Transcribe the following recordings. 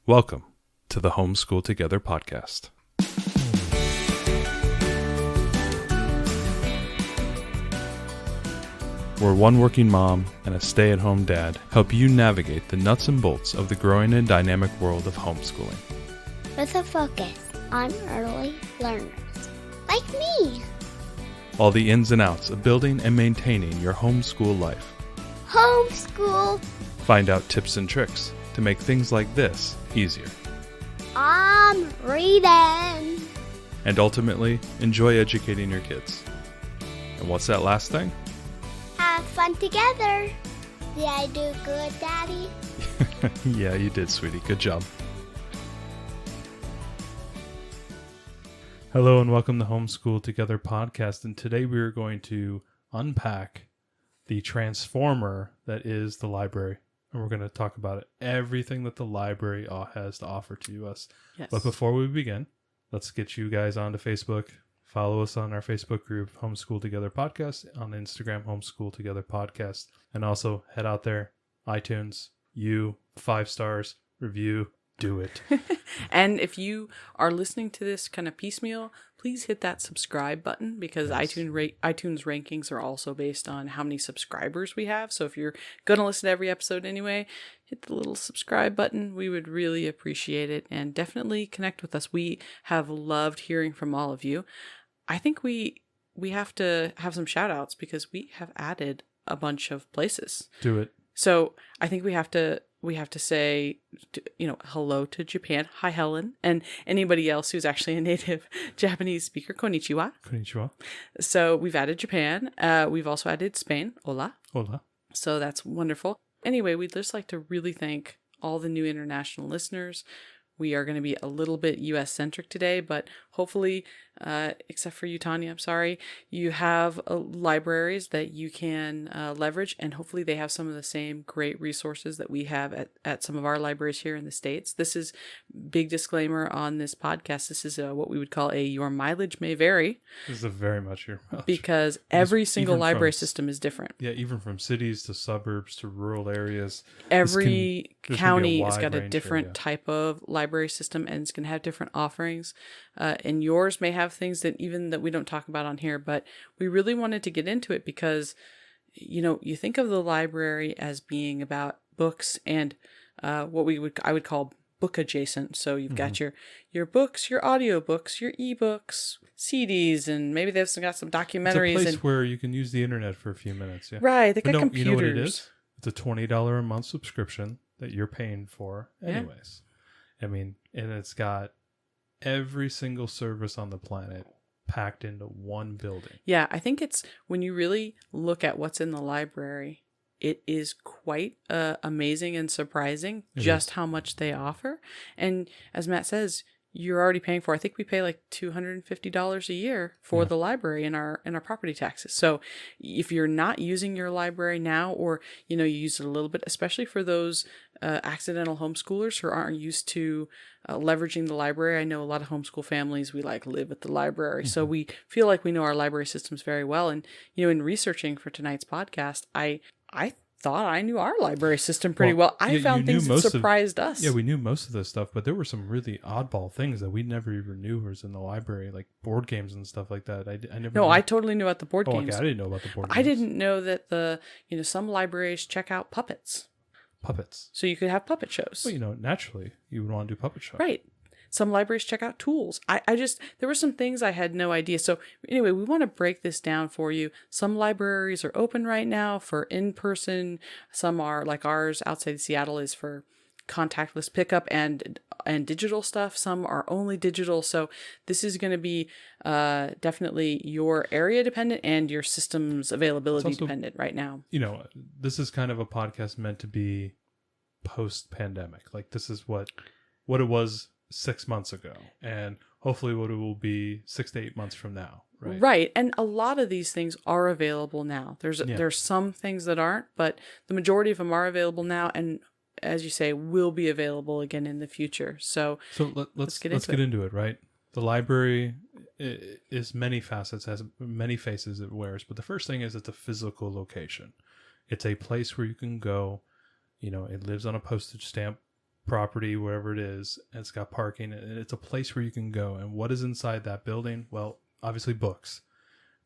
Welcome to the Homeschool Together podcast. Where one working mom and a stay-at-home dad help you navigate the nuts and bolts of the growing and dynamic world of homeschooling. With a focus on early learners, like me. All the ins and outs of building and maintaining your homeschool life. Homeschool. Find out tips and tricks to make things like this easier. I'm reading. And ultimately, enjoy educating your kids. And what's that last thing? Have fun together. Did I do good, Daddy? Yeah, you did, sweetie. Good job. Hello and welcome to Homeschool Together podcast. And today we are going to unpack the transformer that is the library. And we're going to talk about it, everything that the library has to offer to us. Yes. But before we begin, let's get you guys onto Facebook. Follow us on our Facebook group, Homeschool Together Podcast, on Instagram, Homeschool Together Podcast. And also head out there, iTunes, 5 stars, review, do it. And if you are listening to this kind of piecemeal, please hit that subscribe button because Yes. iTunes rankings are also based on how many subscribers we have. So if you're going to listen to every episode anyway, hit the little subscribe button. We would really appreciate it, and definitely connect with us. We have loved hearing from all of you. I think we have to have some shout outs because we have added a bunch of places. Do it. So I think we have to say, hello to Japan. Hi, Helen. And anybody else who's actually a native Japanese speaker. Konnichiwa. Konnichiwa. So we've added Japan. We've also added Spain. Hola. Hola. So that's wonderful. Anyway, we'd just like to really thank all the new international listeners. We are going to be a little bit U.S. centric today, but hopefully, except for you, Tanya, I'm sorry, you have libraries that you can leverage, and hopefully they have some of the same great resources that we have at some of our libraries here in the States. This is big disclaimer on this podcast. This is what we would call your mileage may vary. This is very much your mileage. Because every single library system is different. Yeah, even from cities to suburbs to rural areas. Every county has got a range different here, type of library system, and it's going to have different offerings. And yours may have things that we don't talk about on here, but we really wanted to get into it because, you think of the library as being about books and what I would call book adjacent. So you've got your books, your audiobooks, your ebooks, CDs, and maybe they've got some documentaries. It's a place where you can use the internet for a few minutes. Yeah. Right. They got no, computers. You know what it is? It's a $20 a month subscription that you're paying for anyways. Yeah. I mean, and it's got every single service on the planet packed into one building. Yeah, I think it's when you really look at what's in the library, it is quite amazing and surprising just how much they offer. And as Matt says, you're already paying for, I think we pay like $250 a year for the library in our property taxes. So if you're not using your library now, or, you use it a little bit, especially for those accidental homeschoolers who aren't used to leveraging the library. I know a lot of homeschool families, we live at the library. So we feel like we know our library systems very well. And, in researching for tonight's podcast, I thought I knew our library system pretty well. I found things that surprised us. Yeah, we knew most of this stuff, but there were some really oddball things that we never even knew was in the library, like board games and stuff like that. I never. No, I totally knew about the board games. Okay, I didn't know about the board games. I didn't know that some libraries check out puppets. Puppets. So you could have puppet shows. Well, naturally, you would want to do puppet shows. Right. Some libraries check out tools. There were some things I had no idea. So anyway, we want to break this down for you. Some libraries are open right now for in-person. Some are, like ours outside Seattle, is for contactless pickup and digital stuff. Some are only digital. So this is going to be definitely your area dependent and your system's availability also dependent right now. This is kind of a podcast meant to be post-pandemic. Like, this is what it was 6 months ago, and hopefully what it will be 6 to 8 months from now. Right. And a lot of these things are available now. There's some things that aren't, but the majority of them are available now, and as you say, will be available again in the future. So let's get into it. Right. The library is many facets, has many faces it wears, but the first thing is it's a physical location. It's a place where you can go. It lives on a postage stamp property, wherever it is, and it's got parking, and it's a place where you can go. And what is inside that building? Well, obviously books,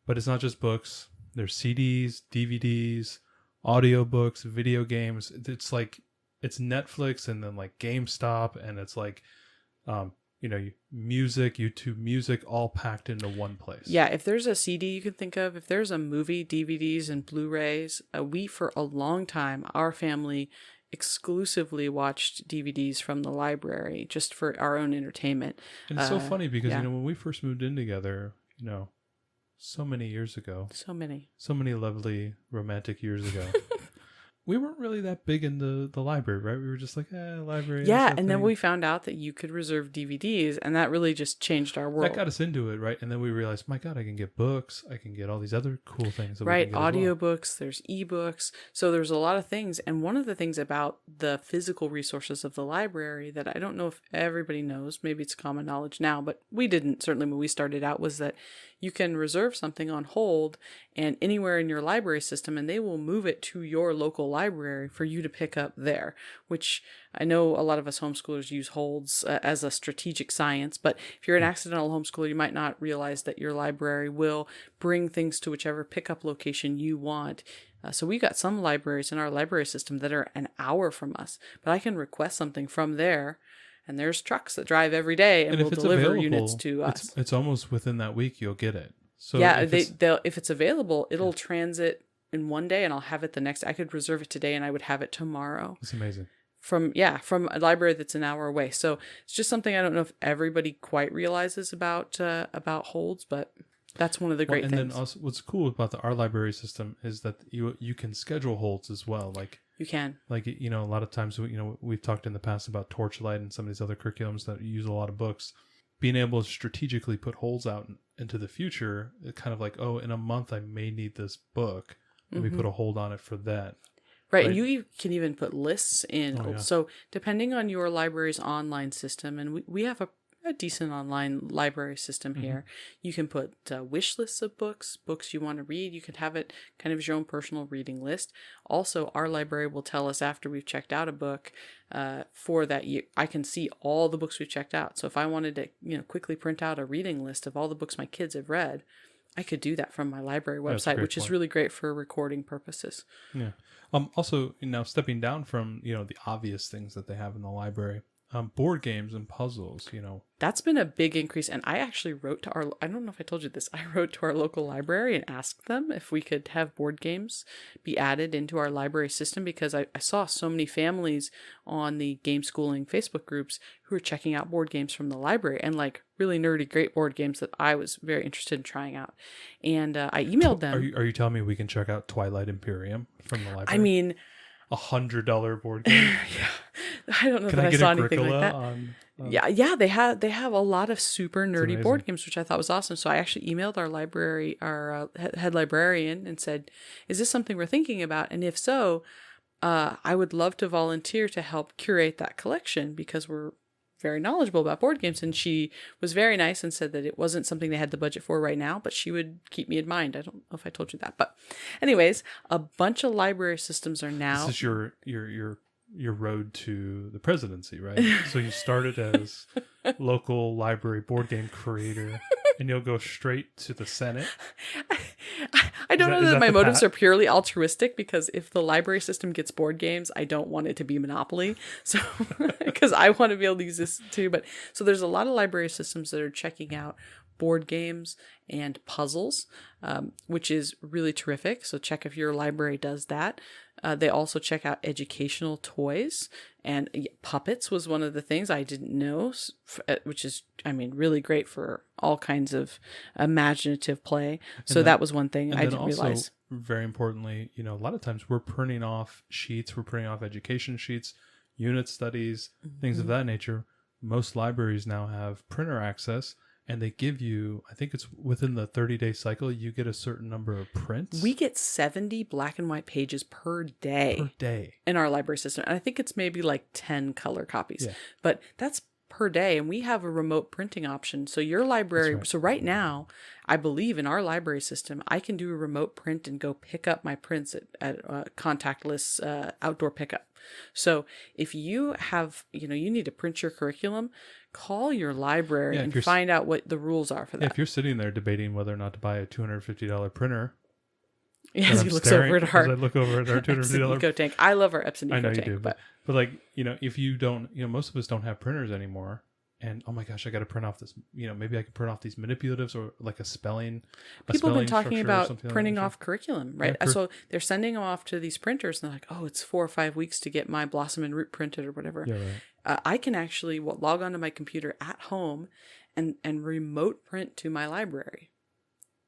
but it's not just books. There's CDs, DVDs, audiobooks, video games. It's like, it's Netflix and then like GameStop, and it's like, music, YouTube music, all packed into one place. Yeah, if there's a CD you can think of, if there's a movie, DVDs and Blu-rays, we, for a long time, our family exclusively watched DVDs from the library just for our own entertainment. And it's so funny because, when we first moved in together, so many years ago. So many lovely romantic years ago. We weren't really that big in the library, right? We were just like, library. Yeah, and then we found out that you could reserve DVDs, and that really just changed our world. That got us into it, right? And then we realized, my God, I can get books. I can get all these other cool things. That right, we can get audiobooks, there's ebooks. So there's a lot of things. And one of the things about the physical resources of the library that I don't know if everybody knows, maybe it's common knowledge now, but we didn't, certainly when we started out, was that you can reserve something on hold and anywhere in your library system, and they will move it to your local library for you to pick up there, which I know a lot of us homeschoolers use holds as a strategic science, but if you're an accidental homeschooler, you might not realize that your library will bring things to whichever pickup location you want. So we got some libraries in our library system that are an hour from us, but I can request something from there. And there's trucks that drive every day and will deliver units to us. It's almost within that week you'll get it. So yeah, if it's available, it'll transit in one day, and I'll have it the next. I could reserve it today, and I would have it tomorrow. It's amazing. From a library that's an hour away. So it's just something I don't know if everybody quite realizes about holds, but that's one of the great things. And then also, what's cool about our library system is that you can schedule holds as well. Like, you can. Like, a lot of times, we've talked in the past about Torchlight and some of these other curriculums that use a lot of books. Being able to strategically put holds out into the future, kind of like, in a month I may need this book. Let me put a hold on it for that. Right, and you can even put lists in. Oh, yeah. So depending on your library's online system, and we have a decent online library system here. You can put wish lists of books you want to read. You can have it kind of as your own personal reading list. Also, our library will tell us after we've checked out a book for that year. I can see all the books we've checked out. So if I wanted to quickly print out a reading list of all the books my kids have read, I could do that from my library website, which is really great for recording purposes. Yeah. Also, stepping down from the obvious things that they have in the library. Board games and puzzles, That's been a big increase. And I actually wrote to I don't know if I told you this, I wrote to our local library and asked them if we could have board games be added into our library system, because I saw so many families on the game schooling Facebook groups who were checking out board games from the library, and like really nerdy, great board games that I was very interested in trying out. And I emailed them. Are you telling me we can check out Twilight Imperium from the library? I mean, $100 board game. Yeah, I don't know if I saw anything like that. Yeah, they have a lot of super nerdy board games, which I thought was awesome. So I actually emailed our head librarian and said, "Is this something we're thinking about? And if so, I would love to volunteer to help curate that collection, because we're very knowledgeable about board games." And she was very nice and said that it wasn't something they had the budget for right now, but she would keep me in mind. I don't know if I told you that, but anyways, a bunch of library systems are now. This is your road to the presidency, right? So you started as local library board game creator, and you'll go straight to the Senate. I don't know that my motives are purely altruistic, because if the library system gets board games, I don't want it to be Monopoly. So, because I want to be able to use this too. But so there's a lot of library systems that are checking out board games and puzzles, which is really terrific. So check if your library does that. They also check out educational toys, and puppets was one of the things I didn't know, which is, really great for all kinds of imaginative play. So that was one thing I didn't realize. Very importantly, a lot of times we're printing off sheets, we're printing off education sheets, unit studies, things of that nature. Most libraries now have printer access. And they give you, I think it's within the 30-day cycle, you get a certain number of prints. We get 70 black and white pages per day. In our library system. And I think it's maybe like 10 color copies. Yeah. But that's per day. And we have a remote printing option. So your library, so right now, I believe in our library system, I can do a remote print and go pick up my prints at contactless outdoor pickup. So if you have, you need to print your curriculum, call your library and find out what the rules are for that. If you're sitting there debating whether or not to buy a $250 printer, as he looks over at our, as I look over at our $250 Eco tank. I love our Epson Eco I know tank, you do, but like, if you don't, most of us don't have printers anymore. And oh my gosh, I got to print off this. Maybe I can print off these manipulatives or like a spelling. People have been talking about printing like off curriculum, right? Yeah, so they're sending them off to these printers, and they're like, "Oh, it's 4 or 5 weeks to get my Blossom and Root printed or whatever." Yeah, right. I can actually log onto my computer at home and remote print to my library.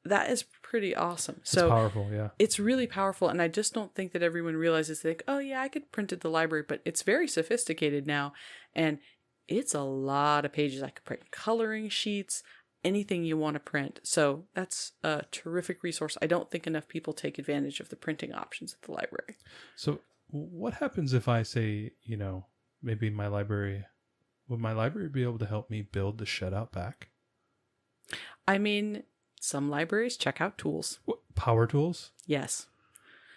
That is pretty awesome. It's powerful, yeah. It's really powerful, and I just don't think that everyone realizes. Oh yeah, I could print at the library, but it's very sophisticated now, and it's a lot of pages. I could print coloring sheets, anything you want to print. So that's a terrific resource. I don't think enough people take advantage of the printing options at the library. So what happens if I say, maybe would my library be able to help me build the shed out back? I mean, some libraries check out tools. What, power tools? Yes.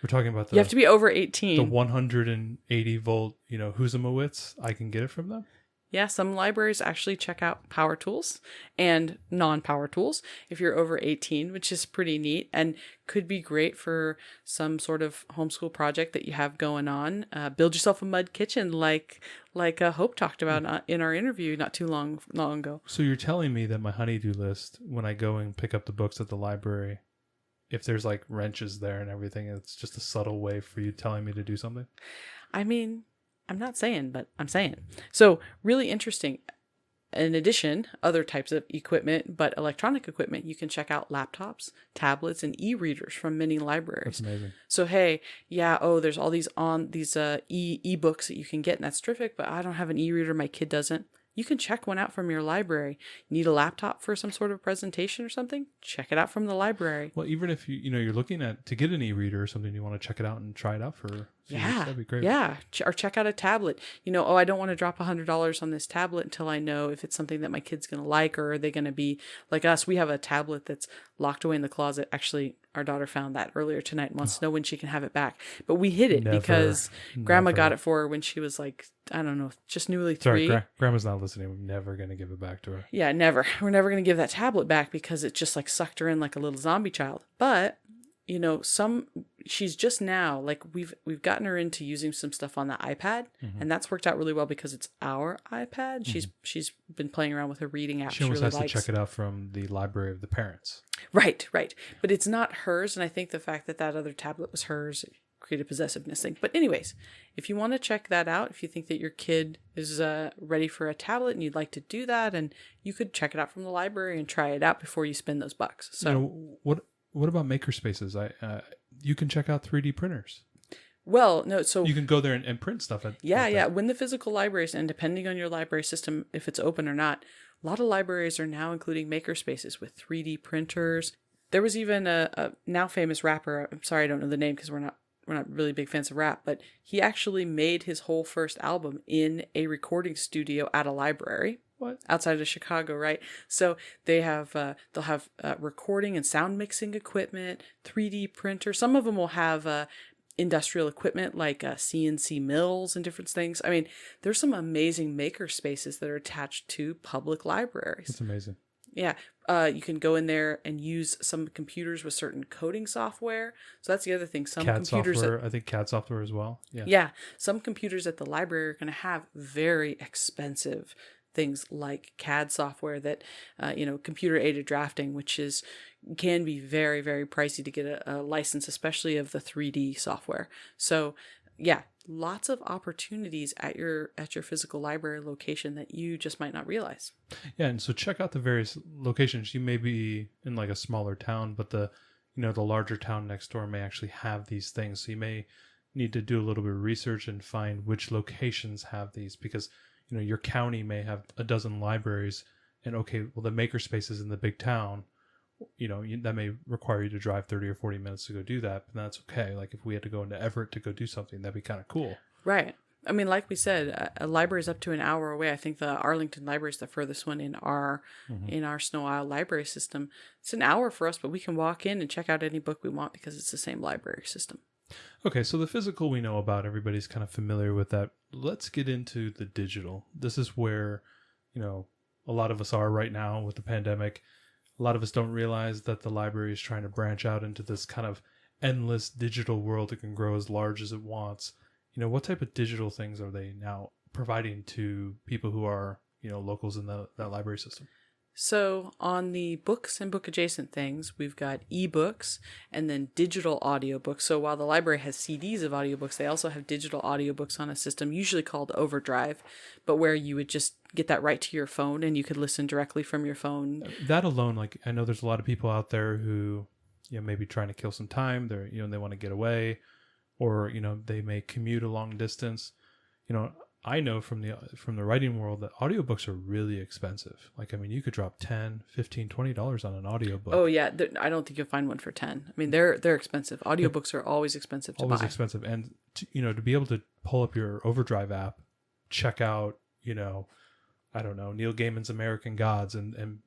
We're talking about you have to be over 18. The 180 volt, Husumowitz. I can get it from them? Yeah, some libraries actually check out power tools and non-power tools if you're over 18, which is pretty neat and could be great for some sort of homeschool project that you have going on. Build yourself a mud kitchen like Hope talked about in our interview not too long ago. So you're telling me that my honey-do list, when I go and pick up the books at the library, if there's like wrenches there and everything, it's just a subtle way for you telling me to do something? I mean, I'm not saying, but I'm saying. So really interesting. In addition, other types of equipment, but electronic equipment, you can check out laptops, tablets, and e-readers from many libraries. That's amazing. So, hey, there's all these e-books that you can get, and that's terrific, but I don't have an e-reader, my kid doesn't. You can check one out from your library. Need a laptop for some sort of presentation or something? Check it out from the library. Well, even if you're looking to get an e-reader or something, you want to check it out and try it out for a few weeks, that'd be great. Yeah, or check out a tablet. I don't want to drop $100 on this tablet until I know if it's something that my kid's going to like, or are they going to be like us? We have a tablet that's locked away in the closet. Actually, our daughter found that earlier tonight and wants to know when she can have it back. But we hid it because Grandma got it for her when she was like, I don't know, just newly 3. Sorry, Grandma's not listening. We're never going to give it back to her. Yeah, never. We're never going to give that tablet back because it just like sucked her in like a little zombie child. But she's just now, like we've gotten her into using some stuff on the iPad, and that's worked out really well because it's our iPad. Mm-hmm. She's been playing around with her reading app. She almost really has to check it out from the library of the parents. Right. But it's not hers, and I think the fact that other tablet was hers created a possessiveness thing. But anyways, if you want to check that out, if you think that your kid is ready for a tablet and you'd like to do that, and you could check it out from the library and try it out before you spend those bucks. So what about makerspaces? You can check out 3D printers. Well, no, so you can go there and print stuff. When the physical libraries, and depending on your library system, if it's open or not, a lot of libraries are now including makerspaces with 3D printers. There was even a now famous rapper. I'm sorry, I don't know the name because we're not really big fans of rap, but he actually made his whole first album in a recording studio at a library. What? Outside of Chicago, right? So they'll have recording and sound mixing equipment, 3D printer. Some of them will have industrial equipment like CNC mills and different things. I mean, there's some amazing maker spaces that are attached to public libraries. That's amazing. Yeah. You can go in there and use some computers with certain coding software. So that's the other thing. Some CAD computers software, I think CAD software as well. Yeah. Some computers at the library are going to have very expensive things like CAD software that, computer aided drafting, which can be very, very pricey to get a license, especially of the 3D software. So yeah, lots of opportunities at your physical library location that you just might not realize. Yeah. And so check out the various locations. You may be in like a smaller town, but the larger town next door may actually have these things. So you may need to do a little bit of research and find which locations have these, because your county may have a dozen libraries, and the makerspace is in the big town. That may require you to drive 30 or 40 minutes to go do that, but that's okay. Like if we had to go into Everett to go do something, that'd be kind of cool. Right. I mean, like we said, a library is up to an hour away. I think the Arlington Library is the furthest one in our Snow Isle library system. It's an hour for us, but we can walk in and check out any book we want because it's the same library system. Okay, so the physical we know about, everybody's kind of familiar with that. Let's get into the digital. This is where, a lot of us are right now with the pandemic. A lot of us don't realize that the library is trying to branch out into this kind of endless digital world that can grow as large as it wants. What type of digital things are they now providing to people who are, locals in that library system? So on the books and book adjacent things, we've got ebooks and then digital audiobooks. So while the library has CDs of audiobooks, they also have digital audiobooks on a system usually called Overdrive, but where you would just get that right to your phone and you could listen directly from your phone. That alone, like I know there's a lot of people out there who, maybe trying to kill some time. They're, they want to get away, or, they may commute a long distance. I know from the writing world that audiobooks are really expensive. Like, I mean, you could drop $10, $15, $20 on an audiobook. Oh yeah, I don't think you'll find one for 10. I mean, they're expensive. Audiobooks are always expensive to buy. Always expensive. And to be able to pull up your Overdrive app, check out, I don't know, Neil Gaiman's American Gods, and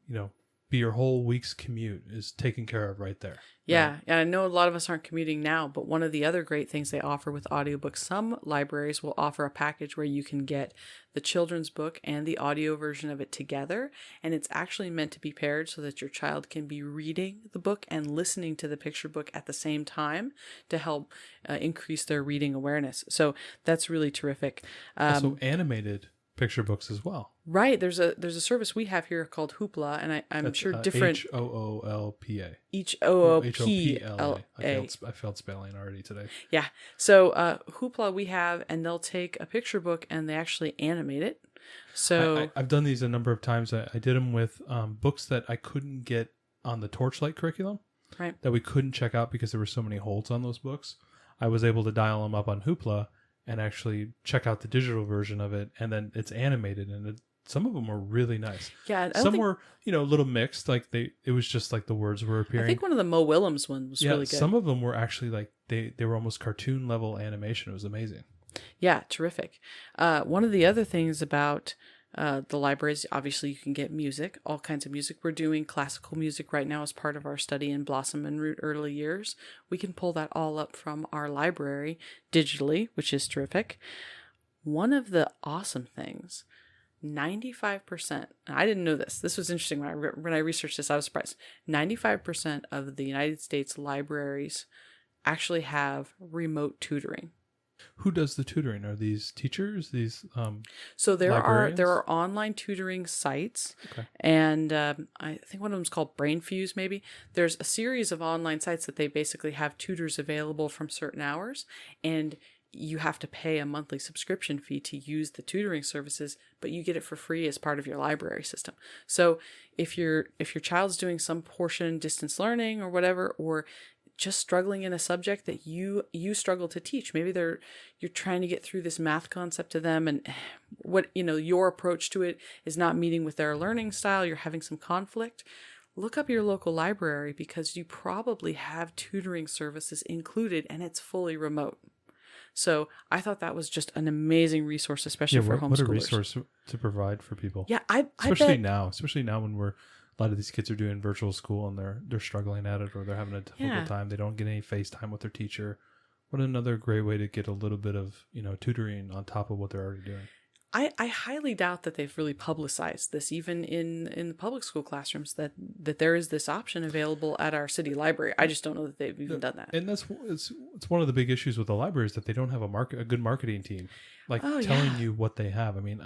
be your whole week's commute is taken care of right there. Yeah. Right? And I know a lot of us aren't commuting now, but one of the other great things they offer with audiobooks, some libraries will offer a package where you can get the children's book and the audio version of it together. And it's actually meant to be paired so that your child can be reading the book and listening to the picture book at the same time to help increase their reading awareness. So that's really terrific. Also animated picture books as well. Right. There's a service we have here called Hoopla, and I'm That's, sure different. HOOLPA. HOOPLA. I failed spelling already today. Yeah. So Hoopla we have, and they'll take a picture book and they actually animate it. So I've done these a number of times. I did them with books that I couldn't get on the Torchlight curriculum. Right. That we couldn't check out because there were so many holds on those books. I was able to dial them up on Hoopla and actually check out the digital version of it, and then it's animated, and some of them were really nice. Yeah, some were a little mixed, like it was just like the words were appearing. I think one of the Mo Willems ones was really good. Some of them were actually like they were almost cartoon level animation. It was amazing. Yeah, terrific. One of the other things about the libraries, obviously you can get music, all kinds of music. We're doing classical music right now as part of our study in Blossom and Root early years. We can pull that all up from our library digitally, which is terrific. One of the awesome things, 95%, I didn't know this was interesting when I researched this, I was surprised. 95% of the United States libraries actually have remote tutoring. Who does the tutoring? Are these teachers? So there librarians? are online tutoring sites, okay. And I think one of them is called BrainFuse. Maybe there's a series of online sites that they basically have tutors available from certain hours, and you have to pay a monthly subscription fee to use the tutoring services, but you get it for free as part of your library system. So if your child's doing some portion distance learning or whatever, or just struggling in a subject that you struggle to teach, maybe you're trying to get through this math concept to them, and what your approach to it is not meeting with their learning style, you're having some conflict, look up your local library, because you probably have tutoring services included and it's fully remote. So I thought that was just an amazing resource, especially for homeschoolers. What a resource to provide for people. Yeah, especially now when a lot of these kids are doing virtual school and they're struggling at it, or they're having a difficult time. They don't get any FaceTime with their teacher. What another great way to get a little bit of tutoring on top of what they're already doing. I highly doubt that they've really publicized this, even in the public school classrooms, that there is this option available at our city library. I just don't know that they've even done that. And it's one of the big issues with the library is that they don't have a good marketing team, telling you what they have. I mean,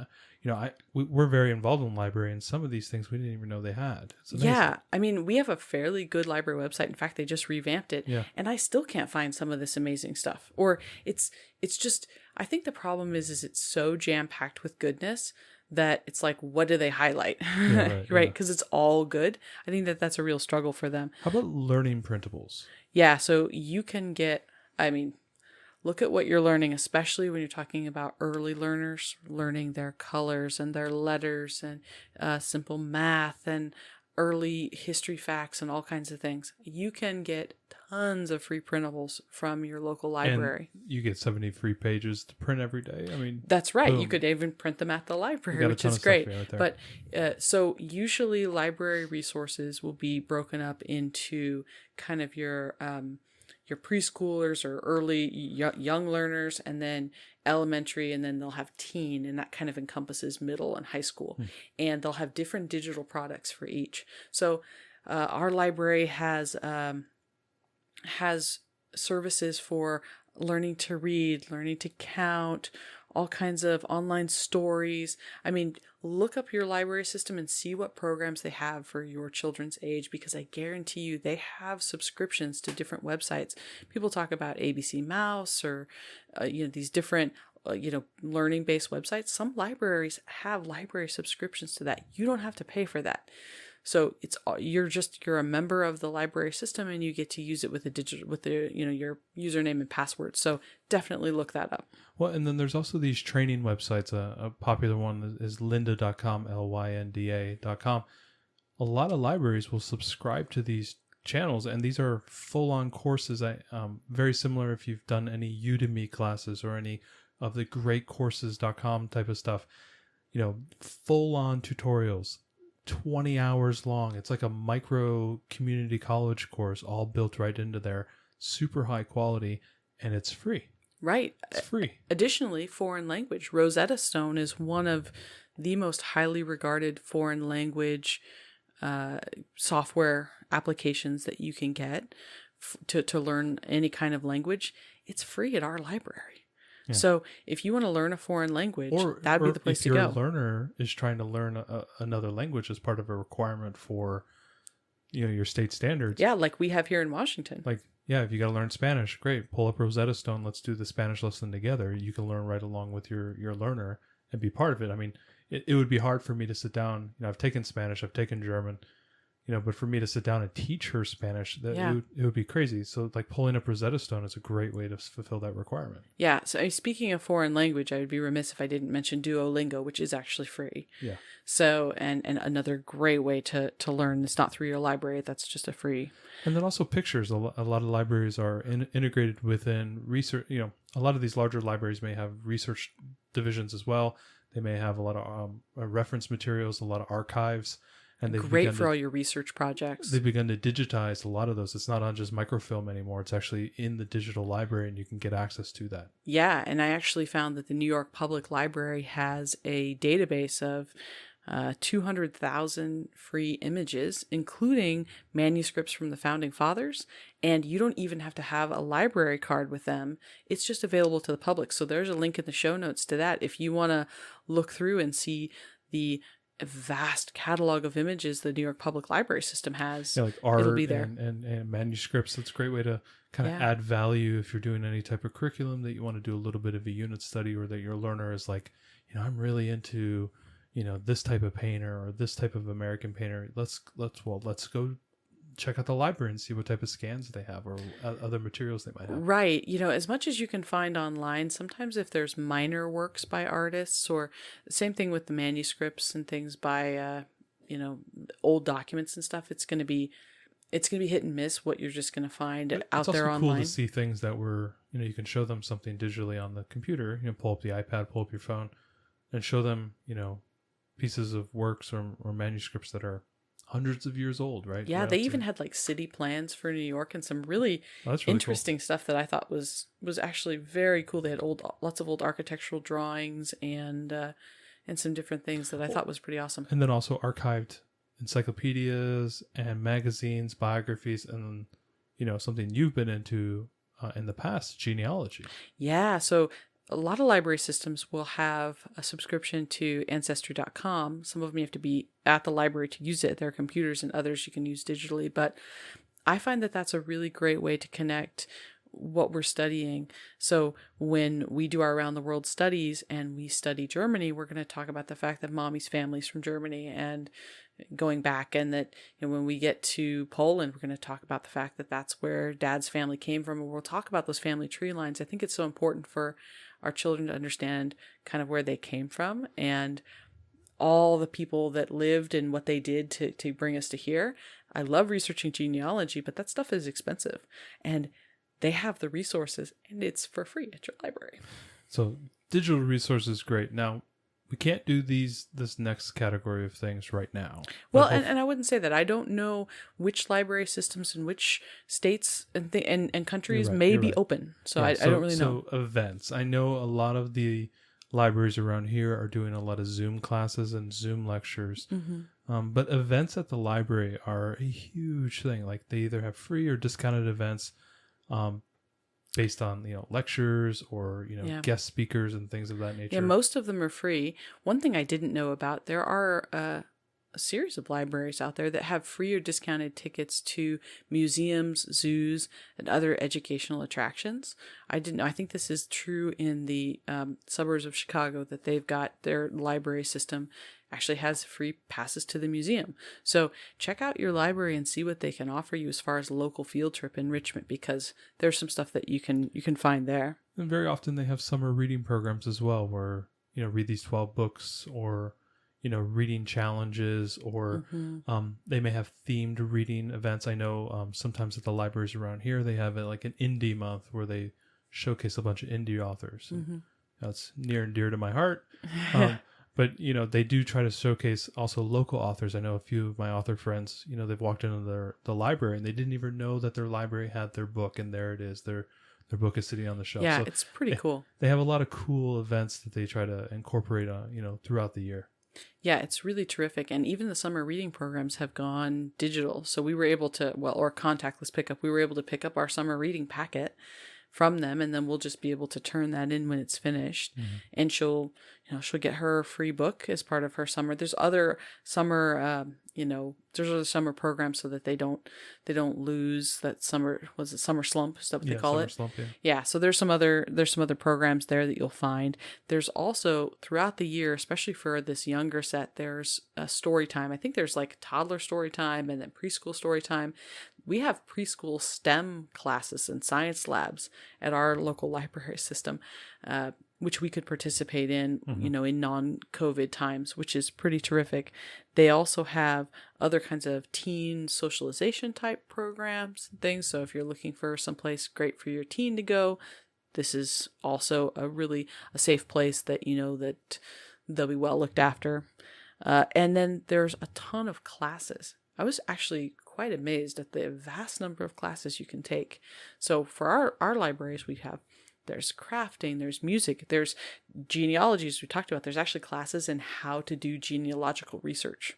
we're very involved in the library, and some of these things we didn't even know they had. Yeah, I mean, we have a fairly good library website. In fact, they just revamped it, and I still can't find some of this amazing stuff. Or it's just, I think the problem is it's so jam-packed with goodness that it's like, what do they highlight? Yeah, right? Because it's all good. I think that's a real struggle for them. How about learning printables? Yeah, so you can get, look at what you're learning, especially when you're talking about early learners, learning their colors and their letters and simple math and early history facts and all kinds of things. You can get tons of free printables from your local library. And you get 70 free pages to print every day. I mean, that's right. Boom. You could even print them at the library, which is great. But so usually library resources will be broken up into kind of your your preschoolers or early young learners, and then elementary, and then they'll have teen, and that kind of encompasses middle and high school. And they'll have different digital products for each. So our library has services for learning to read, learning to count, all kinds of online stories. I mean, look up your library system and see what programs they have for your children's age, because I guarantee you they have subscriptions to different websites. People talk about ABC Mouse or, these different, learning-based websites. Some libraries have library subscriptions to that. You don't have to pay for that. So you're a member of the library system, and you get to use it with your username and password. So definitely look that up. Well, and then there's also these training websites. A popular one is lynda.com, lynda.com. A lot of libraries will subscribe to these channels, and these are full-on courses. Very similar if you've done any Udemy classes or any of the greatcourses.com type of stuff. Full-on tutorials. 20 hours long. It's like a micro community college course all built right into there. Super high quality, and it's free. Right. It's free. Additionally, foreign language. Rosetta Stone is one of the most highly regarded foreign language software applications that you can get to learn any kind of language. It's free at our library. Yeah. So if you want to learn a foreign language, that'd be the place to go. If your learner is trying to learn another language as part of a requirement for, your state standards. Yeah, like we have here in Washington. If you got to learn Spanish, great. Pull up Rosetta Stone. Let's do the Spanish lesson together. You can learn right along with your learner and be part of it. I mean, it would be hard for me to sit down. I've taken Spanish, I've taken German. But for me to sit down and teach her Spanish, it would be crazy. So pulling up Rosetta Stone is a great way to fulfill that requirement. Yeah. So speaking of foreign language, I would be remiss if I didn't mention Duolingo, which is actually free. Yeah. So, and another great way to learn. It's not through your library. That's just a free. And then also pictures. A lot of libraries are integrated within research. A lot of these larger libraries may have research divisions as well. They may have a lot of reference materials, a lot of archives. And great for all your research projects. They've begun to digitize a lot of those. It's not on just microfilm anymore. It's actually in the digital library, and you can get access to that. Yeah, and I actually found that the New York Public Library has a database of 200,000 free images, including manuscripts from the Founding Fathers. And you don't even have to have a library card with them. It's just available to the public. So there's a link in the show notes to that if you want to look through and see the vast catalog of images the New York Public Library system has. Yeah, like art it'll be there. And manuscripts. That's a great way to kind of add value if you're doing any type of curriculum that you want to do a little bit of a unit study, or that your learner is I'm really into, this type of painter or this type of American painter. Let's go check out the library and see what type of scans they have or other materials they might have. Right. As much as you can find online, sometimes if there's minor works by artists, or same thing with the manuscripts and things by, old documents and stuff, it's going to be hit and miss what you're just going to find out there online. It's also cool to see things that were, you can show them something digitally on the computer, pull up the iPad, pull up your phone and show them, pieces of works or manuscripts that are hundreds of years old, right? Yeah, they even had city plans for New York and some really interesting stuff that I thought was actually very cool. They had lots of old architectural drawings and some different things that I thought was pretty awesome. And then also archived encyclopedias and magazines, biographies, and something you've been into in the past, genealogy. Yeah, so a lot of library systems will have a subscription to Ancestry.com. Some of them you have to be at the library to use it at their computers, and others you can use digitally. But I find that that's a really great way to connect what we're studying. So when we do our around the world studies and we study Germany, we're going to talk about the fact that mommy's family's from Germany and going back, and that when we get to Poland, we're going to talk about the fact that that's where dad's family came from, and we'll talk about those family tree lines. I think it's so important for our children to understand kind of where they came from and all the people that lived and what they did to bring us to here. I love researching genealogy, but that stuff is expensive, and they have the resources, and it's for free at your library. So digital resources, great. Now, we can't do this next category of things right now. Well, and I wouldn't say that. I don't know which library systems in which states and countries may be open. So yeah, I don't really know. So events. I know a lot of the libraries around here are doing a lot of Zoom classes and Zoom lectures. But events at the library are a huge thing. Like they either have free or discounted events based on, lectures or, guest speakers and things of that nature. Yeah, most of them are free. One thing I didn't know about, there are a series of libraries out there that have free or discounted tickets to museums, zoos, and other educational attractions. I didn't know. I think this is true in the suburbs of Chicago, that they've got their library system actually has free passes to the museum. So check out your library and see what they can offer you as far as local field trip enrichment, because there's some stuff that you can find there. And very often they have summer reading programs as well, where, read these 12 books, or reading challenges, or they may have themed reading events. I know sometimes at the libraries around here, they have like an indie month where they showcase a bunch of indie authors. That's near and dear to my heart. But, they do try to showcase also local authors. I know a few of my author friends, they've walked into the library and they didn't even know that their library had their book, and there it is. Their book is sitting on the shelf. Yeah, so it's pretty cool. They have a lot of cool events that they try to incorporate, throughout the year. Yeah, it's really terrific. And even the summer reading programs have gone digital. So we were able to, or contactless pickup, we were able to pick up our summer reading packet from them, and then we'll just be able to turn that in when it's finished. And she'll get her free book as part of her summer. There's other summer, there's other summer programs so that they don't lose that summer. Was it summer slump? Is that what they call it? Slump, yeah. Yeah. So there's some other programs there that you'll find. There's also throughout the year, especially for this younger set, there's a story time. I think there's like toddler story time and then preschool story time. We have preschool STEM classes and science labs at our local library system, which we could participate in, in non-COVID times, which is pretty terrific. They also have other kinds of teen socialization type programs and things. So if you're looking for someplace great for your teen to go, this is also a safe place that, that they'll be well looked after. And then there's a ton of classes. I was actually quite amazed at the vast number of classes you can take. So for our libraries, there's crafting, there's music, there's genealogies we talked about. There's actually classes in how to do genealogical research.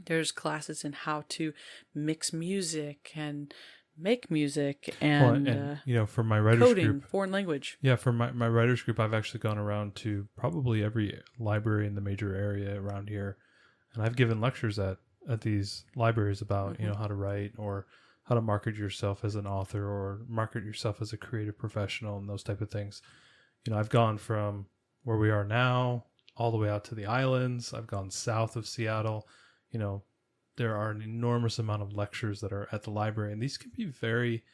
There's classes in how to mix music and make music and for my writers coding, group, foreign language. Yeah, for my writers group, I've actually gone around to probably every library in the major area around here, and I've given lectures at these libraries about how to write, or how to market yourself as an author, or market yourself as a creative professional, and those type of things. I've gone from where we are now all the way out to the islands. I've gone south of Seattle. There are an enormous amount of lectures that are at the library, and these can be very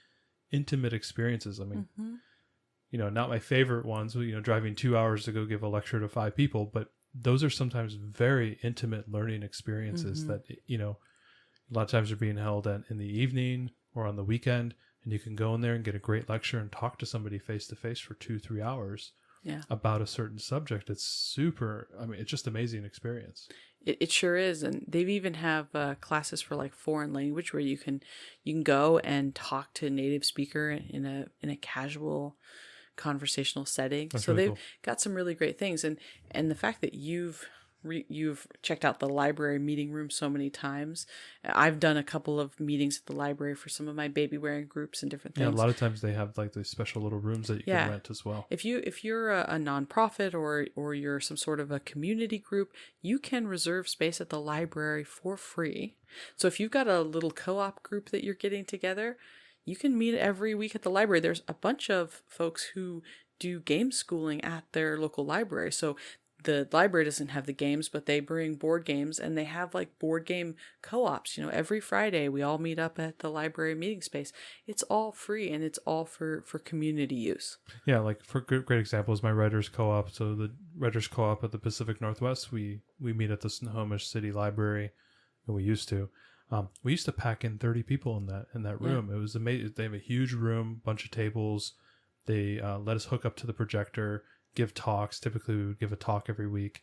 intimate experiences. I mean, not my favorite ones, driving 2 hours to go give a lecture to 5 people, but those are sometimes very intimate learning experiences that, a lot of times are being held in the evening or on the weekend, and you can go in there and get a great lecture and talk to somebody face to face for 2-3 hours about a certain subject. It's it's just amazing experience. It sure is. And they've even have classes for like foreign language where you can go and talk to a native speaker in a casual conversational setting. That's so really they've got some really great things. And the fact that you've checked out the library meeting room so many times. I've done a couple of meetings at the library for some of my baby wearing groups and different things. Yeah, a lot of times they have like these special little rooms that you can rent as well. If you're a nonprofit or you're some sort of a community group, you can reserve space at the library for free. So if you've got a little co-op group that you're getting together, you can meet every week at the library. There's a bunch of folks who do game schooling at their local library. So the library doesn't have the games, but they bring board games, and they have like board game co-ops. Every Friday we all meet up at the library meeting space. It's all free, and it's all for community use. Yeah, like for great examples, my writers co-op. So the writers co-op at the Pacific Northwest, we meet at the Snohomish City Library, and we used to pack in 30 people in that room. It was amazing. They have a huge room, bunch of tables. They let us hook up to the projector, give talks. Typically we would give a talk every week.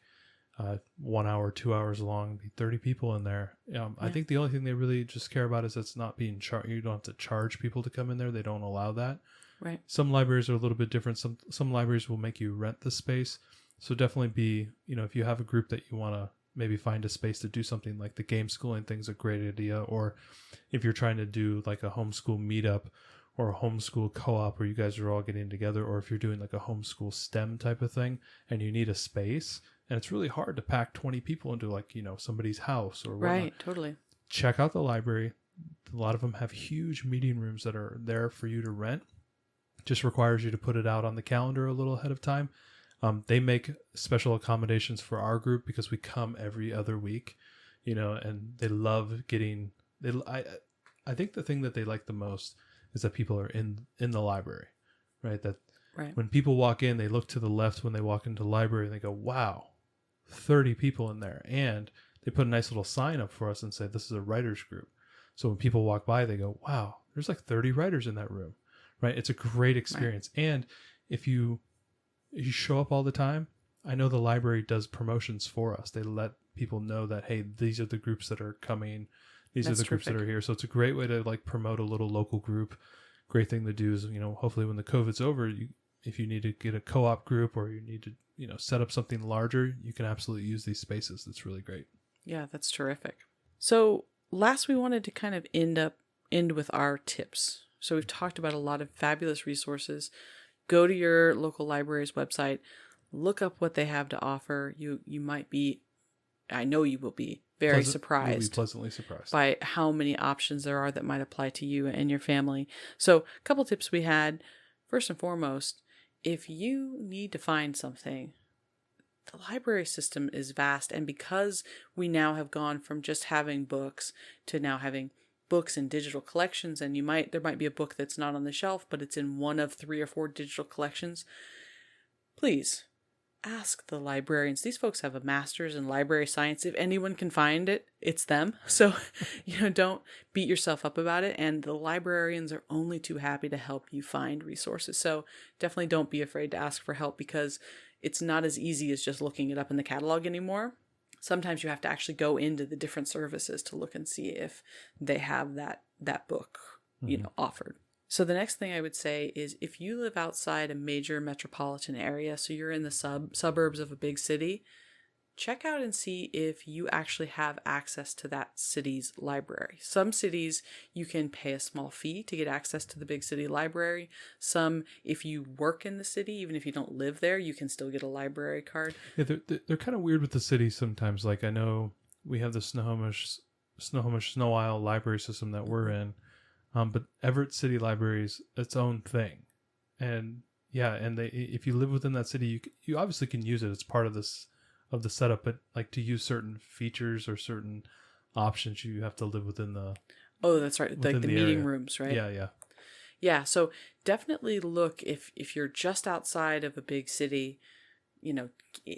1 hour, 2 hours long, be 30 people in there. I think the only thing they really just care about is it's not being charged. You don't have to charge people to come in there. They don't allow that. Right. Some libraries are a little bit different. Some libraries will make you rent the space. So definitely be, if you have a group that you want to maybe find a space to do something, like the game schooling thing's a great idea. Or if you're trying to do like a homeschool meetup or a homeschool co-op where you guys are all getting together, or if you're doing like a homeschool STEM type of thing and you need a space, and it's really hard to pack 20 people into like, somebody's house or whatnot. Right, totally. Check out the library. A lot of them have huge meeting rooms that are there for you to rent. Just requires you to put it out on the calendar a little ahead of time. They make special accommodations for our group because we come every other week, and they love getting, I think the thing that they like the most is that people are in the library, right? That when people walk in, they look to the left when they walk into the library and they go, wow, 30 people in there. And they put a nice little sign up for us and say, this is a writer's group. So when people walk by, they go, wow, there's like 30 writers in that room, right? It's a great experience. Right. And if you show up all the time, I know the library does promotions for us. They let people know that, hey, these are the groups that are coming. These are the groups that are here. So it's a great way to like promote a little local group. Great thing to do is, hopefully when the COVID's over, if you need to get a co-op group or you need to, set up something larger, you can absolutely use these spaces. That's really great. Yeah, that's terrific. So last, we wanted to kind of end with our tips. So we've talked about a lot of fabulous resources. Go to your local library's website, look up what they have to offer. You might be, I know you will be very surprised. You'll be pleasantly surprised by how many options there are that might apply to you and your family. So a couple tips we had. First and foremost, if you need to find something, the library system is vast. And because we now have gone from just having books to now having books in digital collections, and there might be a book that's not on the shelf, but it's in one of 3 or 4 digital collections, please ask the librarians. These folks have a master's in library science. If anyone can find it, it's them. So, don't beat yourself up about it. And the librarians are only too happy to help you find resources. So definitely don't be afraid to ask for help, because it's not as easy as just looking it up in the catalog anymore. Sometimes you have to actually go into the different services to look and see if they have that book, offered. So the next thing I would say is, if you live outside a major metropolitan area, so you're in the suburbs of a big city, check out and see if you actually have access to that city's library. Some cities, you can pay a small fee to get access to the big city library. Some, if you work in the city, even if you don't live there, you can still get a library card. Yeah, they're kind of weird with the cities sometimes. Like, I know we have the Snohomish Snow Isle library system that we're in. But Everett City Library is its own thing. And yeah, and if you live within that city, you obviously can use it. It's part of the setup, but like to use certain features or certain options, you have to live within the... Oh, that's right. Like the meeting area. Rooms, right? Yeah. Yeah, so definitely look, if you're just outside of a big city,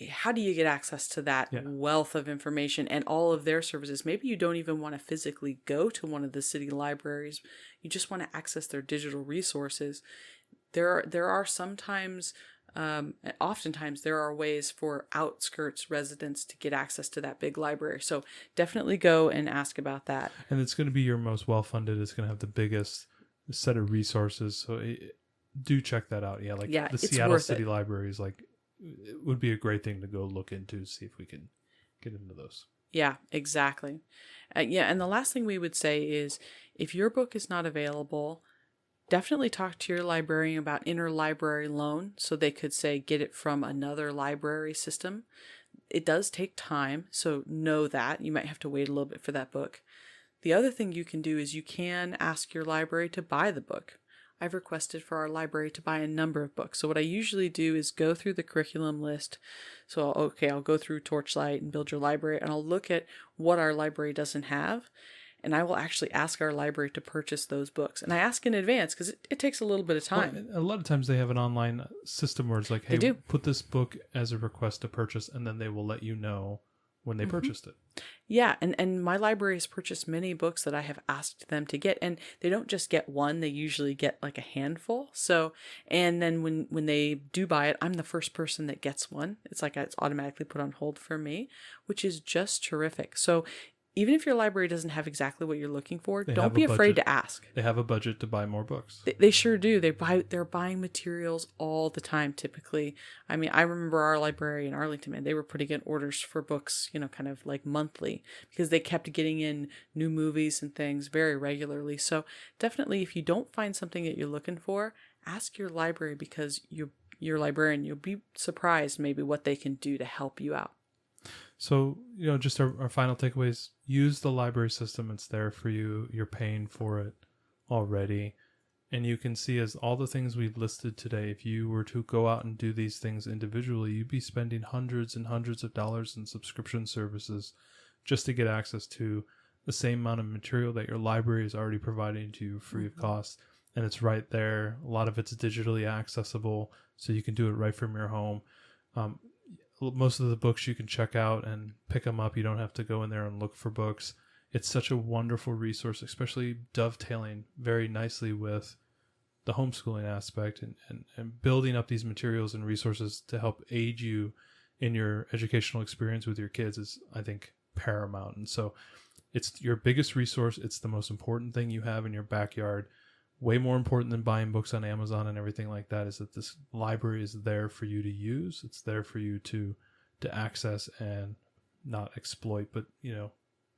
how do you get access to that wealth of information and all of their services? Maybe you don't even want to physically go to one of the city libraries. You just want to access their digital resources. There are sometimes, oftentimes there are ways for outskirts residents to get access to that big library. So definitely go and ask about that. And it's going to be your most well-funded. It's going to have the biggest set of resources. So do check that out. Yeah, the Seattle City Library is like... It would be a great thing to go look into, see if we can get into those. Yeah, exactly. And the last thing we would say is, if your book is not available, definitely talk to your librarian about interlibrary loan, so they could say get it from another library system. It does take time, so know that. You might have to wait a little bit for that book. The other thing you can do is you can ask your library to buy the book. I've requested for our library to buy a number of books. So what I usually do is go through the curriculum list. So, I'll go through Torchlight and Build Your Library, and I'll look at what our library doesn't have. And I will actually ask our library to purchase those books. And I ask in advance because it takes a little bit of time. Well, a lot of times they have an online system where it's like, hey, put this book as a request to purchase, and then they will let you know when they purchased it. Yeah, and my library has purchased many books that I have asked them to get, and they don't just get one, they usually get like a handful. So, and then when they do buy it, I'm the first person that gets one. It's like it's automatically put on hold for me, which is just terrific. So, even if your library doesn't have exactly what you're looking for, don't be afraid to ask. They have a budget to buy more books. They sure do. They're buying materials all the time, typically. I mean, I remember our library in Arlington, man, they were putting in orders for books, kind of like monthly, because they kept getting in new movies and things very regularly. So definitely, if you don't find something that you're looking for, ask your library, because your librarian, you'll be surprised maybe what they can do to help you out. So, just our final takeaways: use the library system. It's there for you. You're paying for it already. And you can see, as all the things we've listed today, if you were to go out and do these things individually, you'd be spending hundreds and hundreds of dollars in subscription services just to get access to the same amount of material that your library is already providing to you free of cost. And it's right there. A lot of it's digitally accessible, so you can do it right from your home. Most of the books you can check out and pick them up. You don't have to go in there and look for books. It's such a wonderful resource, especially dovetailing very nicely with the homeschooling aspect and building up these materials and resources to help aid you in your educational experience with your kids is, I think, paramount. And so it's your biggest resource. It's the most important thing you have in your backyard. Way more important than buying books on Amazon and everything like that is that this library is there for you to use. It's there for you to access and not exploit, but,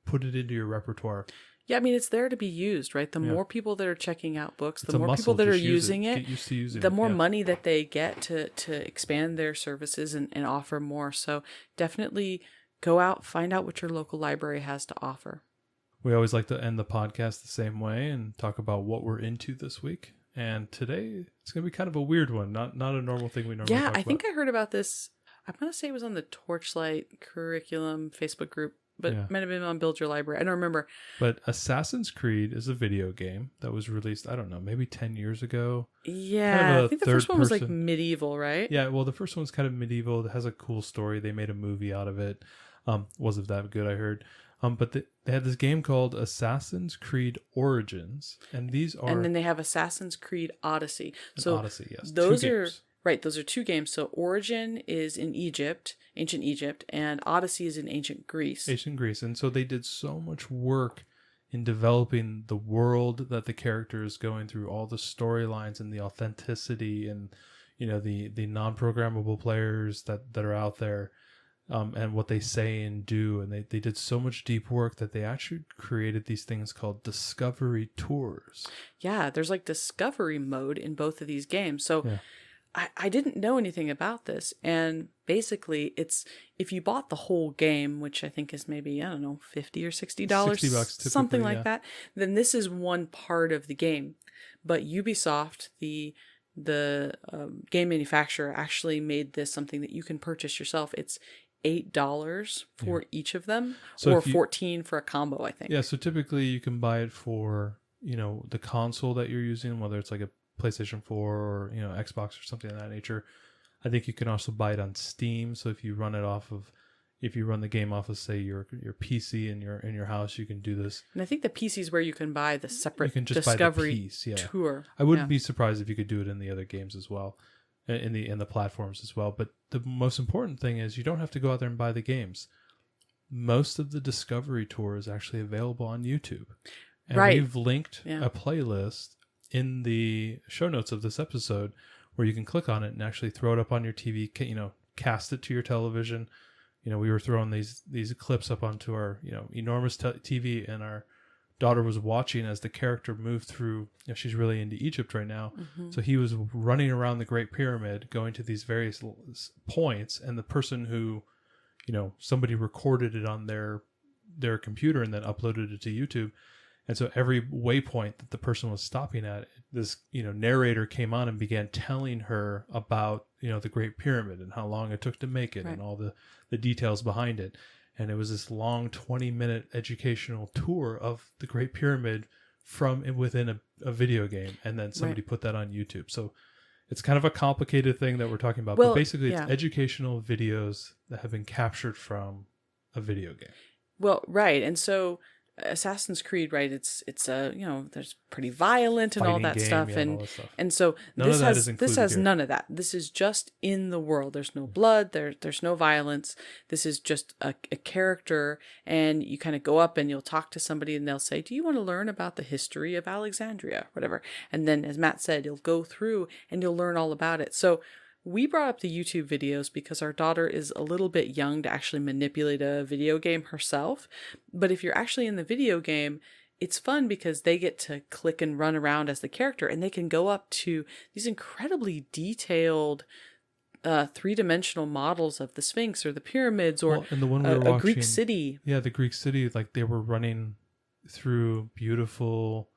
put it into your repertoire. Yeah, I mean, it's there to be used, right? The more people that are checking out books, It's the a more muscle. people that are Just use using it, Get used to using the it. more money that they get to expand their services and offer more. So definitely go out, find out what your local library has to offer. We always like to end the podcast the same way and talk about what we're into this week. And today it's going to be kind of a weird one, not a normal thing we normally talk about. Yeah, I think I heard about this. I'm going to say it was on the Torchlight Curriculum Facebook group, but it might have been on Build Your Library. I don't remember. But Assassin's Creed is a video game that was released, I don't know, maybe 10 years ago. Yeah, kind of I think the first one was like medieval, right? Yeah, well, the first one's kind of medieval. It has a cool story. They made a movie out of it. Wasn't that good, I heard. But they had this game called Assassin's Creed Origins, and these are... And then they have Assassin's Creed Odyssey. So Odyssey, yes. Those are... Right, those are two games. So Origin is in Egypt, ancient Egypt, and Odyssey is in ancient Greece. Ancient Greece. And so they did so much work in developing the world that the character is going through, all the storylines and the authenticity and, the non-programmable players that are out there. And what they say and do. And they did so much deep work that they actually created these things called discovery tours. Yeah, there's like discovery mode in both of these games. So I didn't know anything about this. And basically, it's if you bought the whole game, which I think is maybe, I don't know, $50 or $60, $60 something like that, then this is one part of the game. But Ubisoft, the game manufacturer, actually made this something that you can purchase yourself. It's $8 for each of them, so or $14 for a combo, I think. Yeah, so typically you can buy it for, the console that you're using, whether it's like a PlayStation 4 or, Xbox or something of that nature. I think you can also buy it on Steam. So if you run the game off of, say, your PC in your house, you can do this. And I think the PC is where you can buy the separate you can just discovery buy the piece, tour. I wouldn't be surprised if you could do it in the other games as well, in the platforms as well. But the most important thing is you don't have to go out there and buy the games. Most of the discovery tour is actually available on YouTube. And we've linked a playlist in the show notes of this episode where you can click on it and actually throw it up on your TV, cast it to your television. We were throwing these clips up onto our, enormous TV, and our daughter was watching as the character moved through. She's really into Egypt right now. Mm-hmm. So he was running around the Great Pyramid, going to these various points, and the person who, somebody recorded it on their computer and then uploaded it to YouTube. And so every waypoint that the person was stopping at, this, narrator came on and began telling her about, the Great Pyramid and how long it took to make it and all the details behind it. And it was this long 20-minute educational tour of the Great Pyramid from within a video game. And then somebody put that on YouTube. So it's kind of a complicated thing that we're talking about. But basically, it's educational videos that have been captured from a video game. Well, right. And so Assassin's Creed, right? It's there's pretty violent and all Fighting that game, stuff, yeah, and all that stuff. and so None of that is this included has here. none of that. This is just in the world. There's no blood. There's no violence. This is just a character, and you kind of go up and you'll talk to somebody, and they'll say, "Do you want to learn about the history of Alexandria, whatever?" And then, as Matt said, you'll go through and you'll learn all about it. So we brought up the YouTube videos because our daughter is a little bit young to actually manipulate a video game herself. But if you're actually in the video game, it's fun because they get to click and run around as the character, and they can go up to these incredibly detailed three-dimensional models of the Sphinx or the pyramids or and the one we were a watching, Greek city. Yeah, the Greek city, like they were running through beautiful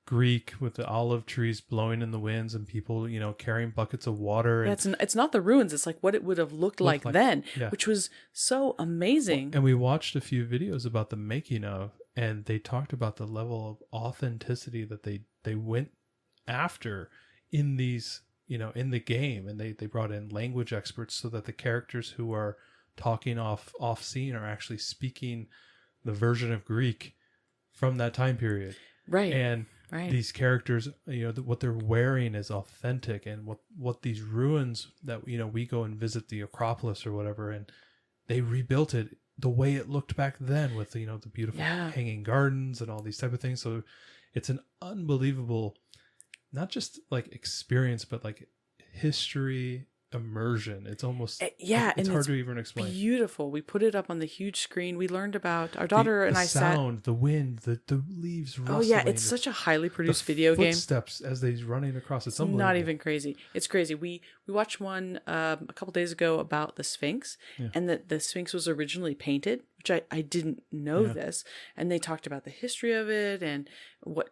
Greek with the olive trees blowing in the winds and people, carrying buckets of water. And It's not the ruins. It's like what it would have looked like then, yeah. which was so amazing. And we watched a few videos about the making of, and they talked about the level of authenticity that they went after in these, in the game. And they brought in language experts so that the characters who are talking off scene are actually speaking the version of Greek from that time period. Right. And right. these characters, what they're wearing is authentic, and what these ruins that, we go and visit the Acropolis or whatever, and they rebuilt it the way it looked back then with, the beautiful hanging gardens and all these type of things. So it's an unbelievable, not just like experience, but like history immersion. It's almost it's hard to even explain. Beautiful. We put it up on the huge screen. We learned about our daughter and I sat. The sound, the wind, the leaves rustling. Oh yeah, it's such a highly produced video game. Footsteps as they're running across. It's not even crazy. It's crazy. We watched one a couple days ago about the Sphinx, and that the Sphinx was originally painted, which I didn't know this. And they talked about the history of it and what,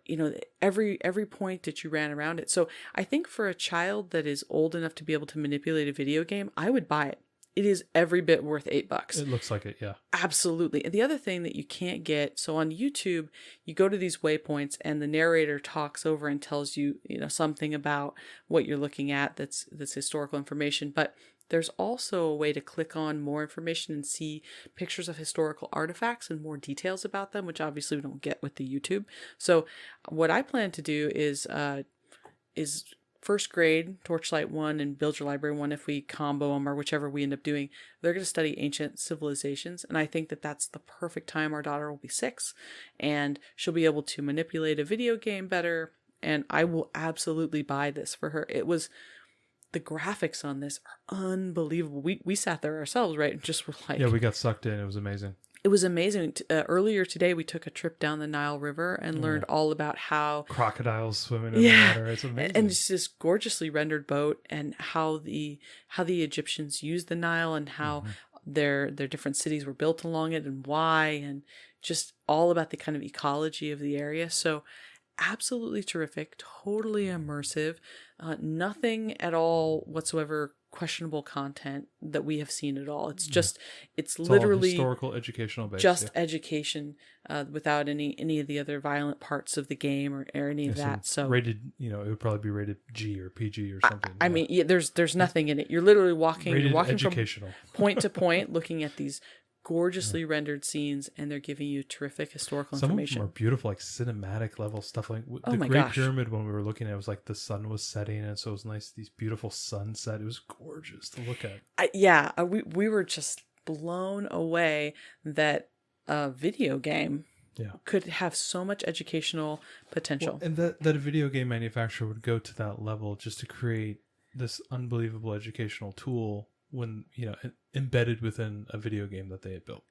every point that you ran around it. So I think for a child that is old enough to be able to manipulate a video game, I would buy it. It is every bit worth $8. It looks like it, yeah. Absolutely. And the other thing that you can't get, so on YouTube, you go to these waypoints and the narrator talks over and tells you, something about what you're looking at that's historical information. But there's also a way to click on more information and see pictures of historical artifacts and more details about them, which obviously we don't get with the YouTube. So what I plan to do is first grade, Torchlight 1 and Build Your Library 1, if we combo them or whichever we end up doing, they're going to study ancient civilizations. And I think that that's the perfect time. Our daughter will be 6 and she'll be able to manipulate a video game better. And I will absolutely buy this for her. The graphics on this are unbelievable. We sat there ourselves, right? And just were like... Yeah, we got sucked in. It was amazing. It was amazing. Earlier today, we took a trip down the Nile River and learned all about how... crocodiles swimming in the water. It's amazing. And it's this gorgeously rendered boat and how the Egyptians used the Nile and how their different cities were built along it and why, and just all about the kind of ecology of the area. So absolutely terrific, totally immersive, nothing at all whatsoever questionable content that we have seen at all. It's just, it's literally historical, educational based, just education, without any of the other violent parts of the game or any of that. So rated, it would probably be rated G or PG or something. I mean, there's nothing in it. You're literally walking educational. from point to point, looking at these gorgeously rendered scenes, and they're giving you terrific historical information. Some of them are beautiful, like cinematic level stuff. Like the Great Pyramid, when we were looking at it, was like the sun was setting, and so it was nice. These beautiful sunset. It was gorgeous to look at. We were just blown away that a video game could have so much educational potential, and that a video game manufacturer would go to that level just to create this unbelievable educational tool when embedded within a video game that they had built.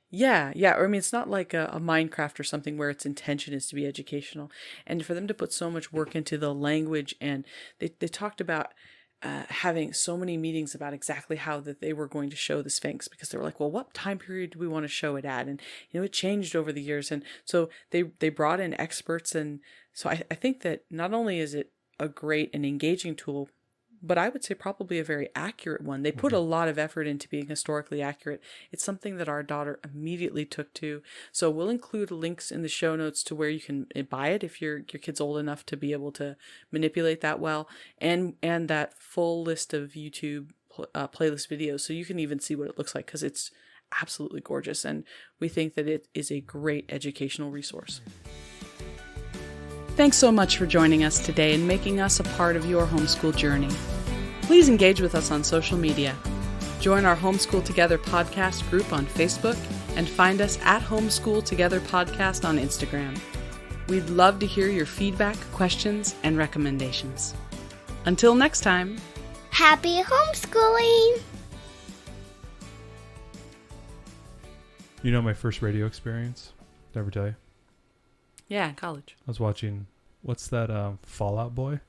Yeah. Or I mean, it's not like a Minecraft or something where its intention is to be educational. And for them to put so much work into the language, and they talked about having so many meetings about exactly how that they were going to show the Sphinx, because they were like, well, what time period do we want to show it at? And it changed over the years, and so they brought in experts. And so I think that not only is it a great and engaging tool, but I would say probably a very accurate one. They put a lot of effort into being historically accurate. It's something that our daughter immediately took to. So we'll include links in the show notes to where you can buy it if your kid's old enough to be able to manipulate that well, and that full list of YouTube playlist videos, so you can even see what it looks like, because it's absolutely gorgeous, and we think that it is a great educational resource. Thanks so much for joining us today and making us a part of your homeschool journey. Please engage with us on social media. Join our Homeschool Together podcast group on Facebook and find us at Homeschool Together Podcast on Instagram. We'd love to hear your feedback, questions, and recommendations. Until next time, Happy homeschooling! You know my first radio experience? Did I ever tell you? yeah, in college. I was watching, what's that, Fallout Boy?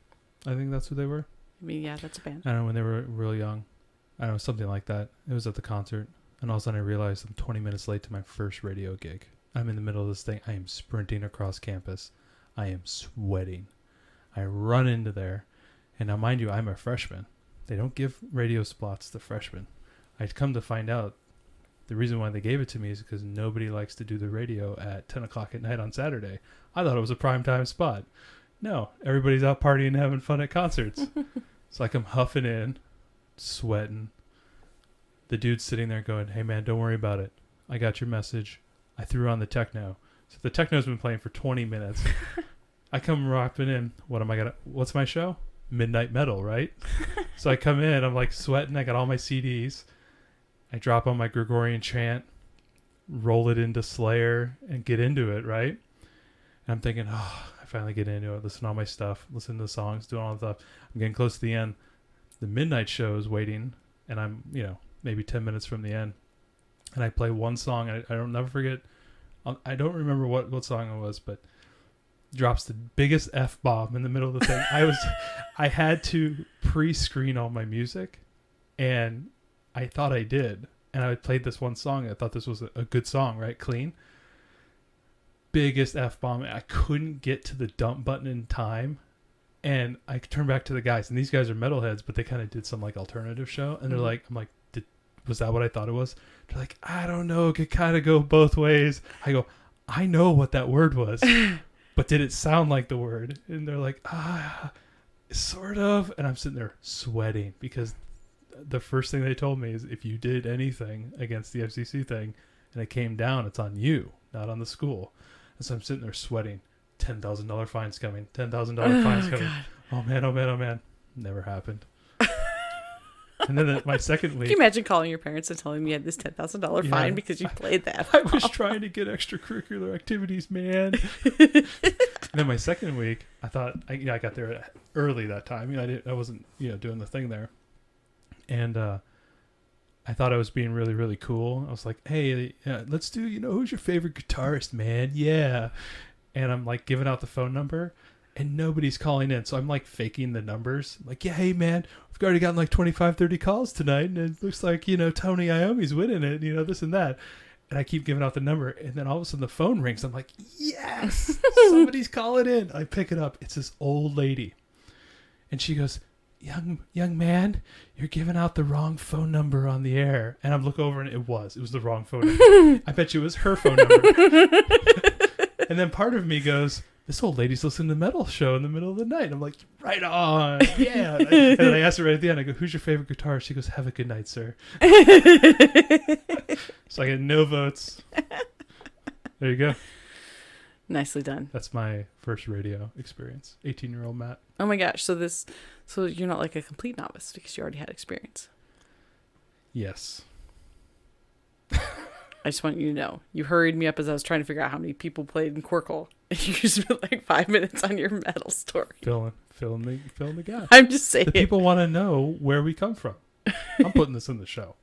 I think that's who they were. I mean, yeah, that's a band. I don't know, when they were real young. I don't know, something like that. It was at the concert. And all of a sudden I realized I'm 20 minutes late to my first radio gig. I'm in the middle of this thing. I am sprinting across campus. I am sweating. I run into there. And now, mind you, I'm a freshman. They don't give radio spots to freshmen. I'd come to find out the reason why they gave it to me is because nobody likes to do the radio at 10 o'clock at night on Saturday. I thought it was a primetime spot. No, everybody's out partying and having fun at concerts. So I come huffing in, sweating. The dude's sitting there going, hey man, don't worry about it. I got your message. I threw on the techno. So the techno's been playing for 20 minutes. I come rocking in. What's my show? Midnight Metal, right? So I come in, I'm like sweating. I got all my CDs. I drop on my Gregorian chant, roll it into Slayer, and get into it, right? And I'm thinking, oh, I finally get into it. Listen to all my stuff. Listen to the songs, doing all the stuff. I'm getting close to the end. The midnight show is waiting, and I'm, maybe 10 minutes from the end. And I play one song. I don't never forget. I don't remember what song it was, but drops the biggest F-bomb in the middle of the thing. I had to pre-screen all my music, and I thought I did. And I played this one song. I thought this was a good song, right? Clean. Biggest F-bomb. I couldn't get to the dump button in time. And I turned back to the guys, and these guys are metalheads, but they kind of did some like alternative show. And they're like, I'm like, was that what I thought it was? They're like, I don't know. It could kind of go both ways. I go, I know what that word was, but did it sound like the word? And they're like, sort of. And I'm sitting there sweating because the first thing they told me is if you did anything against the FCC thing and it came down, it's on you, not on the school. And so I'm sitting there sweating. $10,000 fines coming. $10,000 fines coming. God. Oh man, oh man, oh man. Never happened. And then my second week. Can you imagine calling your parents and telling them you had this $10,000 fine because you played that? I was trying to get extracurricular activities, man. And then my second week, I thought, I got there early that time. I wasn't, doing the thing there. And I thought I was being really, really cool. I was like, hey, let's do, who's your favorite guitarist, man? Yeah. And I'm like giving out the phone number. And nobody's calling in. So I'm like faking the numbers. I'm like, yeah, hey, man, we've already gotten like 25, 30 calls tonight. And it looks like, Tony Iommi's winning it, this and that. And I keep giving out the number. And then all of a sudden the phone rings. I'm like, yes, somebody's calling in. I pick it up. It's this old lady. And she goes, young man, you're giving out the wrong phone number on the air. And I look over and it was the wrong phone number. I bet you it was her phone number. And then part of me goes, this old lady's listening to the metal show in the middle of the night. I'm like, right on. Yeah. And then I asked her right at the end, I go, who's your favorite guitarist? She goes, have a good night, sir. So I get no votes. There you go. Nicely done. That's my first radio experience. 18-year-old Matt. Oh my gosh. So you're not like a complete novice because you already had experience. Yes. I just want you to know, you hurried me up as I was trying to figure out how many people played in Quirkle. And you spent like 5 minutes on your metal story. Filling the gap. I'm just saying. The people want to know where we come from. I'm putting this in the show.